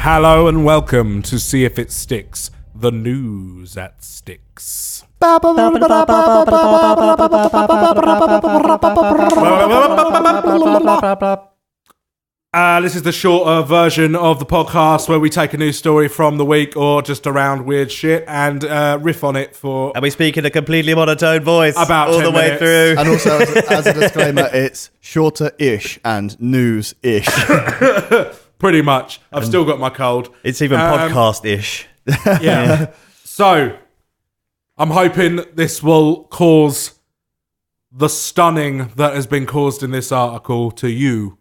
Hello and welcome to See If It Sticks, the news that sticks. This is the shorter version of the podcast where we take a news story from the week or just around weird shit and riff on it for... And we speak in a completely monotone voice about all 10 the way minutes. through. And also, as a disclaimer, it's shorter-ish and news-ish. Pretty much. I've still got my cold. It's even podcast-ish. Yeah. So, I'm hoping this will cause the stunning that has been caused in this article to you.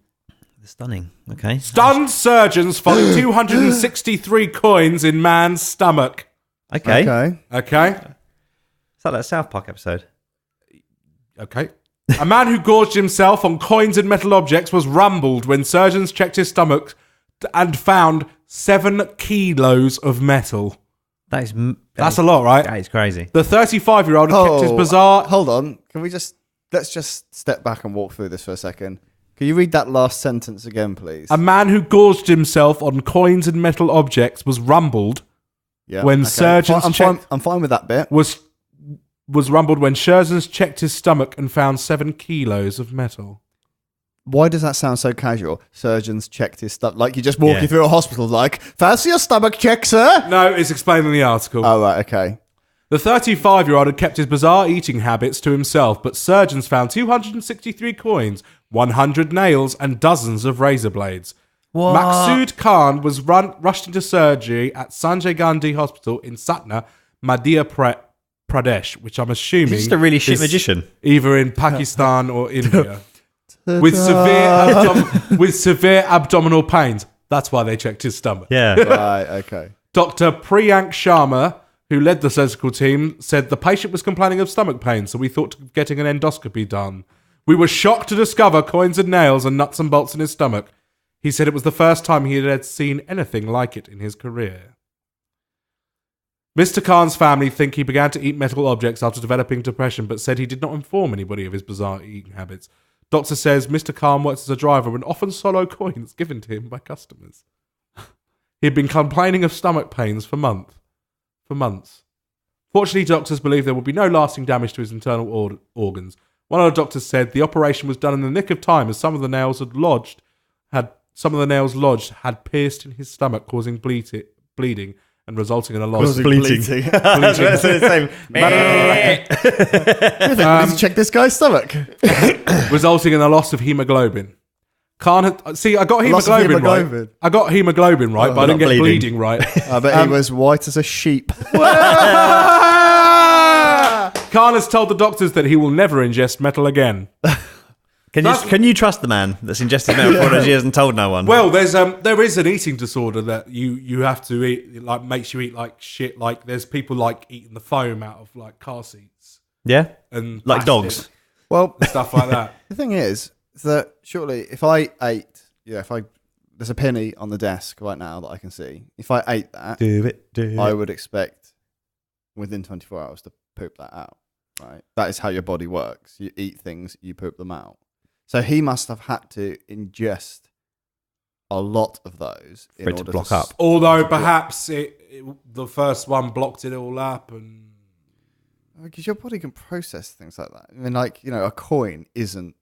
Stunning. Okay. Stunned surgeons find 263 coins in man's stomach. Okay. Okay? Is that that South Park episode? Okay. A man who gorged himself on coins and metal objects was rumbled when surgeons checked his stomach and found 7 kilos of metal. That's a lot, right? That is crazy. The 35-year-old kept his bizarre... Hold on. Let's just step back and walk through this for a second. Can you read that last sentence again, please? A man who gorged himself on coins and metal objects was rumbled when surgeons checked... I'm fine with that bit. Was rumbled when surgeons checked his stomach and found 7 kilos of metal. Why does that sound so casual? Surgeons checked his stomach. Like you're just walking through a hospital like, fancy your stomach check, sir? No, it's explained in the article. Oh, right, okay. The 35-year-old had kept his bizarre eating habits to himself, but surgeons found 263 coins, 100 nails, and dozens of razor blades. What? Maqsood Khan was rushed into surgery at Sanjay Gandhi Hospital in Satna, Madhya Pradesh, which I'm assuming He's just a really shit is magician. either in Pakistan or India. With severe abdominal pains. That's why they checked his stomach. Yeah. Right, okay. Dr. Priyank Sharma, who led the surgical team, said the patient was complaining of stomach pain, so we thought of getting an endoscopy done. We were shocked to discover coins and nails and nuts and bolts in his stomach. He said it was the first time he had seen anything like it in his career. Mr. Khan's family think he began to eat metal objects after developing depression, but said he did not inform anybody of his bizarre eating habits. Doctor says Mr. Khan works as a driver and often swallowed coins given to him by customers. He had been complaining of stomach pains for months. Fortunately, doctors believe there will be no lasting damage to his internal organs. One of the doctors said the operation was done in the nick of time as some of the nails lodged had pierced in his stomach, causing bleeding and resulting in a loss. Bleeding. Check this guy's stomach. Resulting in a loss of hemoglobin. Khan had, I got hemoglobin right. I got hemoglobin right, but I didn't get bleeding right. I bet he was white as a sheep. Khan has told the doctors that he will never ingest metal again. Can you trust the man that's ingested metal products he hasn't told no one? Well, there is an eating disorder that you have to eat, like makes you eat like shit. Like there's people like eating the foam out of like car seats. Yeah, and like dogs. Well, stuff like that. The thing is that surely if I ate, there's a penny on the desk right now that I can see. If I ate that, I would expect within 24 hours to poop that out. Right, that is how your body works. You eat things, you poop them out. So he must have had to ingest a lot of those in order to block up. Although perhaps the first one blocked it all up, and because your body can process things like that. I mean, a coin isn't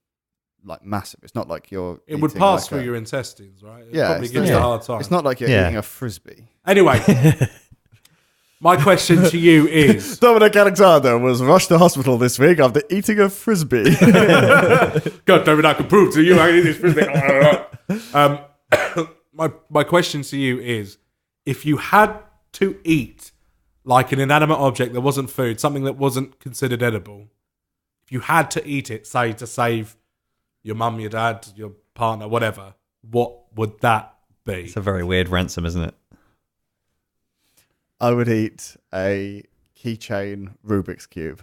like massive. It's not like you're. It would pass through your intestines, right? It probably gives you a hard time. It's not like you're eating a frisbee. Anyway. My question to you is... Dominic Alexander was rushed to hospital this week after eating a Frisbee. God damn it, I can prove to you I eat this Frisbee. My question to you is, if you had to eat like an inanimate object that wasn't food, something that wasn't considered edible, if you had to eat it, say, to save your mum, your dad, your partner, whatever, what would that be? It's a very weird ransom, isn't it? I would eat a keychain Rubik's Cube.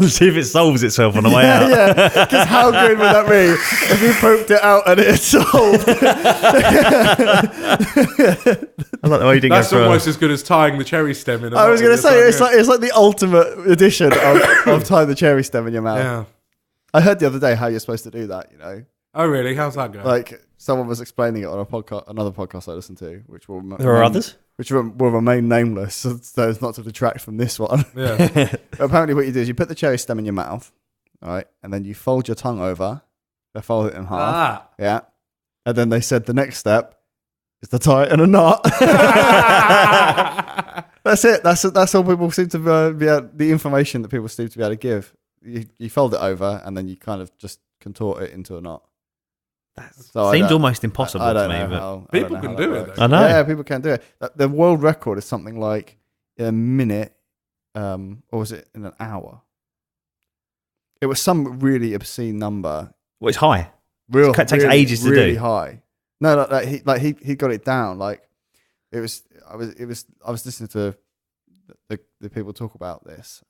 See if it solves itself on the way out. Yeah, because how good would that be if you pooped it out and it solved? I like the way you didn't That's almost as good as tying the cherry stem in. I was going to say it's like the ultimate edition of tying the cherry stem in your mouth. Yeah. I heard the other day how you're supposed to do that. Oh, really? How's that going? Like someone was explaining it on another podcast I listened to, which will There are others? which will remain nameless, so as not to detract from this one. Yeah. But apparently, what you do is you put the cherry stem in your mouth, all right, and then you fold your tongue over. They fold it in half. Yeah, and then they said the next step is to tie it in a knot. That's it. That's all people seem to be able, the information that people seem to be able to give. You fold it over, and then you kind of just contort it into a knot. So Seems almost impossible I don't to me. know But how, People I don't can know do how it, that though. I know. Yeah, people can do it. The world record is something like in a minute, or was it in an hour? It was some really obscene number. Well, it's high. Real, It takes really, ages to really do. high. No, he got it down. Like it was. I was listening to the people talk about this.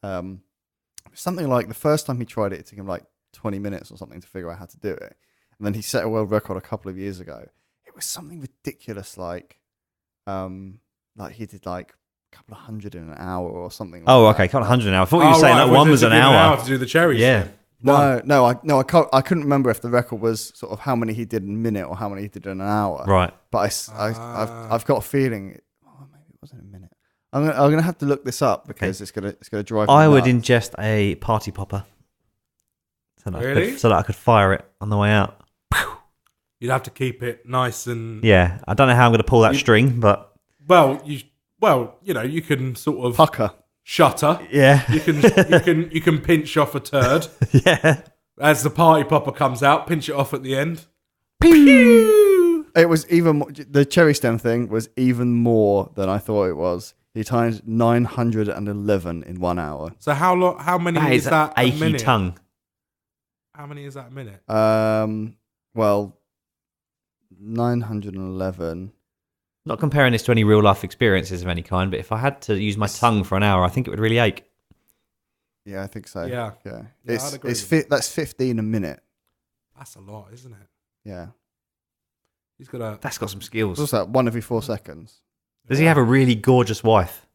Something like the first time he tried it, it took him like 20 minutes or something to figure out how to do it. And then he set a world record a couple of years ago. It was something ridiculous, like he did like a couple of hundred in an hour or something. Like Okay, couple of hundred an hour. I thought you were saying right, that one was an hour. to do the cherries. Yeah. then. No, I couldn't remember if the record was sort of how many he did in a minute or how many he did in an hour. Right. But I've got a feeling. Maybe it wasn't a minute. I'm gonna have to look this up because it's gonna drive. I me would nuts. ingest a party popper. Really? So that I could fire it on the way out. You'd have to keep it nice and Yeah. I don't know how I'm going to pull that string, but you can sort of pucker. shutter. yeah. You can pinch off a turd Yeah. as the party popper comes out. Pinch it off at the end. It was even more, the cherry stem thing was even more than I thought it was. He timed 911 in 1 hour. So how long? How many That is is that a achy minute? tongue. How many is that a minute? Well, 911. Not comparing this to any real life experiences of any kind, but if I had to use my tongue for an hour, I think it would really ache. Yeah, I think so. Yeah. Yeah. I'd agree That's 15 a minute. That's a lot, isn't it? Yeah. He's got a. That's got some skills. What's that? 1 every 4 seconds. Does he have a really gorgeous wife?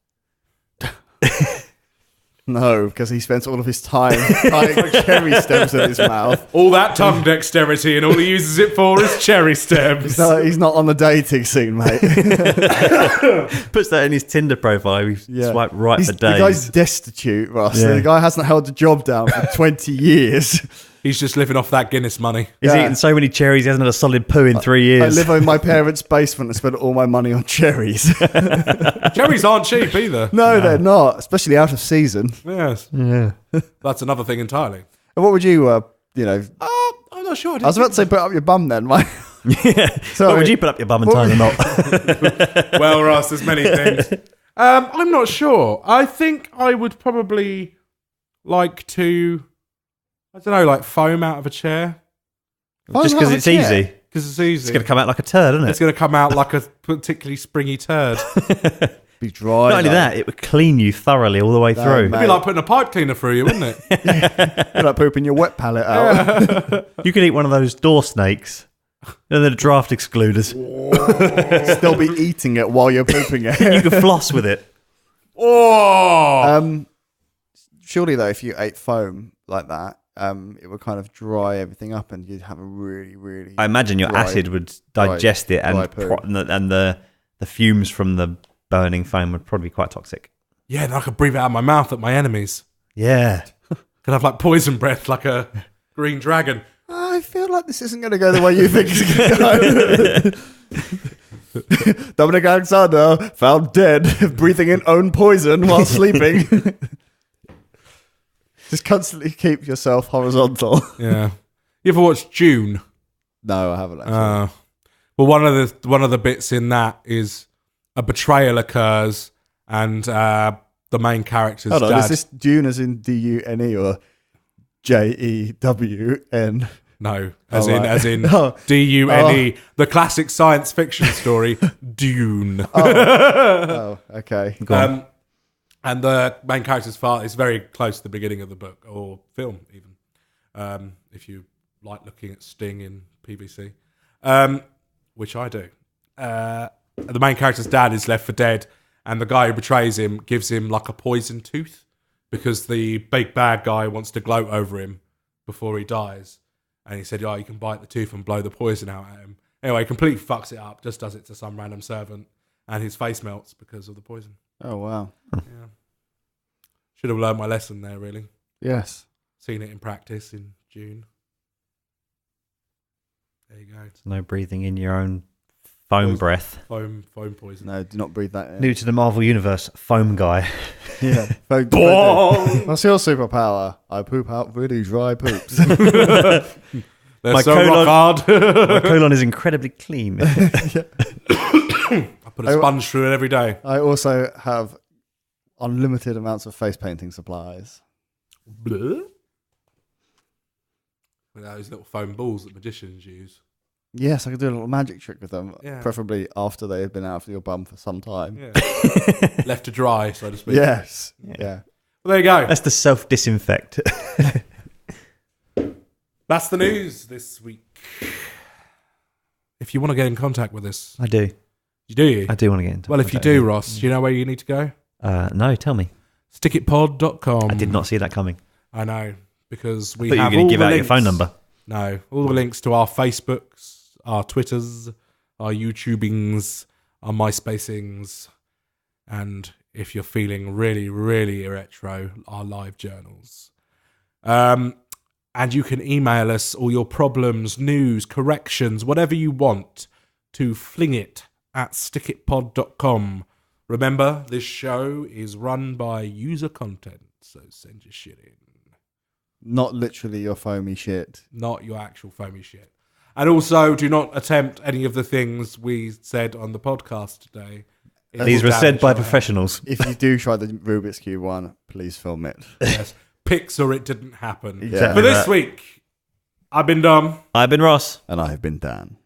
No, because he spends all of his time tying cherry stems in his mouth. All that tongue dexterity, and all he uses it for is cherry stems. He's not on the dating scene, mate. Puts that in his Tinder profile. We swipe right for The days. guy's destitute, Ross. Yeah. The guy hasn't held a job down for 20 years. He's just living off that Guinness money. He's Yeah. eaten so many cherries, he hasn't had a solid poo in 3 years. I live in my parents' basement and spend all my money on cherries. Cherries aren't cheap either. No, they're not, especially out of season. Yes, Yeah. that's another thing entirely. And what would you, I'm not sure. I was about to say put up your bum then, mate. Yeah. Sorry. What would you put up your bum and tie in a knot? Well, Ross, there's many things. I'm not sure. I think I would probably like to, I don't know, like foam out of a chair Just because it's easy. because it's easy. It's going to come out like a turd, isn't It's it? going to come out like a particularly springy turd. Be dry. Not only though. that, it would clean you thoroughly all the way No, through. mate. It'd be like putting a pipe cleaner through you, wouldn't it? You're like pooping your wet palate out. You could eat one of those door snakes. And the draft excluders. Still be eating it while you're pooping it. You could floss with it. Oh, Surely though, if you ate foam like that, it would kind of dry everything up, and you'd have a really, really. I imagine your dry- acid would digest it, dry and poo. and the fumes from the burning foam would probably be quite toxic. yeah, and I could breathe it out of my mouth at my enemies. Yeah. Could have like poison breath, like a green dragon. I feel like this isn't going to go the way you think it's going to go. Dominic Alexander found dead, breathing in own poison while sleeping. Just constantly keep yourself horizontal. Yeah. You ever watched June? No, I haven't actually. Well, one of the bits in that is a betrayal occurs, and the main character's Hold on, dad. is this Dune as in D-U-N-E or J-E-W-N? No, Oh, as in right. as in Oh. D-U-N-E, the classic science fiction story Dune. Oh, okay. Go on. And the main character's father is very close to the beginning of the book or film, even if you like looking at Sting in PVC, which I do. The main character's dad is left for dead, and the guy who betrays him gives him like a poison tooth because the big bad guy wants to gloat over him before he dies. And he said, "Oh, you can bite the tooth and blow the poison out at him." Anyway, completely fucks it up. Just does it to some random servant, and his face melts because of the poison. Oh wow. Yeah, should have learned my lesson there. Really, Yes. seen it in practice in June. There you go. No breathing in your own foam breath. Foam poison. No, do not breathe that in. New to the Marvel Universe, foam guy. Yeah. Bong! What's your superpower? I poop out really dry poops. They're My so colon- rock hard. My colon is incredibly clean. I put a sponge through it every day. I also have unlimited amounts of face painting supplies. With those little foam balls that magicians use. Yes, I could do a little magic trick with them, Yeah. preferably after they have been out of your bum for some time. Yeah. Left to dry, so to speak. Yes. Yeah. Well, there you go. That's the self-disinfect. That's the news this week. If you want to get in contact with us, I do. you do. I do want to get into Well, if you do, Ross, do you know where you need to go? No, tell me. Stickitpod.com. I did not see that coming. I know, because we I thought you were have going all to give the out your links. phone number. No, all the links to our Facebooks, our Twitters, our YouTubings, our MySpacings, and if you're feeling really, really retro, our live journals. And you can email us all your problems, news, corrections, whatever you want to flingit@stickitpod.com. Remember, this show is run by user content, so send your shit in. Not literally your foamy shit. Not your actual foamy shit. And also, do not attempt any of the things we said on the podcast today. It These will were said damage by your professionals. If you do try the Rubik's Cube one, please film it. head. Yes. Pics or it didn't happen. Exactly For this that. week, I've been Dom. I've been Ross. And I have been Dan.